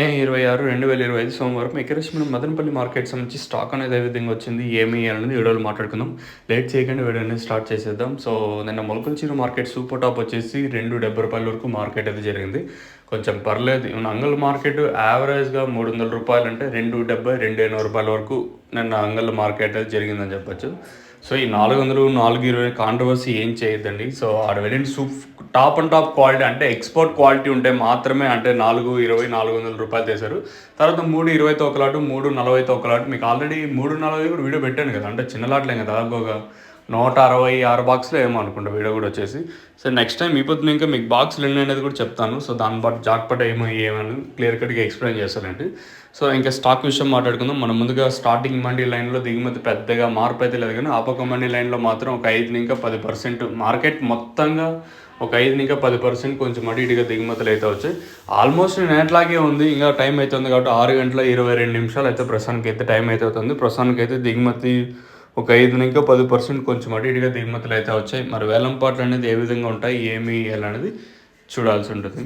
మే 26, 2025 సోమవారం ఎకరేషన్ మదనపల్లి మార్కెట్ సంబంధించి స్టాక్ అనేది ఏ విధంగా వచ్చింది, ఏమి అనేది వీడియోలో మాట్లాడుకుందాం. లేట్ చేయకుండా వీడియో అనేది స్టార్ట్ చేసేద్దాం. సో నిన్న మొలకల్చూరు మార్కెట్ సూపర్ టాప్ వచ్చేసి ₹2.70 వరకు మార్కెట్ అయితే జరిగింది. కొంచెం పర్లేదు. అంగల్ మార్కెట్ యావరేజ్గా ₹300 అంటే ₹2.70, ₹2.80 వరకు నిన్న అంగల్ మార్కెట్ అయితే జరిగిందని చెప్పొచ్చు. సో ఈ 400, 420 కాంట్రవర్సీ ఏం చేయొద్దండి. సో ఆడ వెళ్ళిన టాప్ అండ్ టాప్ క్వాలిటీ అంటే ఎక్స్పోర్ట్ క్వాలిటీ ఉంటే మాత్రమే, అంటే ₹420, ₹400 చేశారు. తర్వాత 320తో ఒక లాటు, 340తో ఒక లాటు. మీకు ఆల్రెడీ 340 కూడా వీడియో పెట్టాను కదా, అంటే చిన్న లాట్లే కదా, దాదాపు ఒక 166 బాక్స్లో ఏమో అనుకుంటా వీడియో కూడా వచ్చేసి. సో నెక్స్ట్ టైం ఈ పొద్దున ఇంకా మీకు బాక్స్లు ఎన్ని అనేది కూడా చెప్తాను. సో దాన్ని బట్టి జాక్పట్ ఏమని క్లియర్ కట్గా ఎక్స్ప్లెయిన్ చేస్తానండి. సో ఇంకా స్టాక్ విషయం మాట్లాడుకుందాం. మనం ముందుగా స్టార్టింగ్ మండీ లైన్లో దిగుమతి పెద్దగా మార్పు అయితే లేదు, కానీ ఆపక మండీ లైన్లో మాత్రం ఒక 5-10% మార్కెట్ మొత్తంగా ఒక 5-10% కొంచెం అటు ఇటుగా దిగుమతులు అయితే వచ్చాయి. ఆల్మోస్ట్ నేట్లాగే ఉంది. ఇంకా టైం అవుతుంది కాబట్టి 6 గంటల 22 నిమిషాలు అయితే ప్రస్తుతానికి అయితే టైం అయితే అవుతుంది. ప్రస్తుతానికి అయితే దిగుమతి ఒక 5-10% కొంచెం అటు ఇటుగా దిగుమతులు అయితే వచ్చాయి. మరి వేలంపాట్లు అనేది ఏ విధంగా ఉంటాయి, ఏమి అనేది చూడాల్సి ఉంటుంది.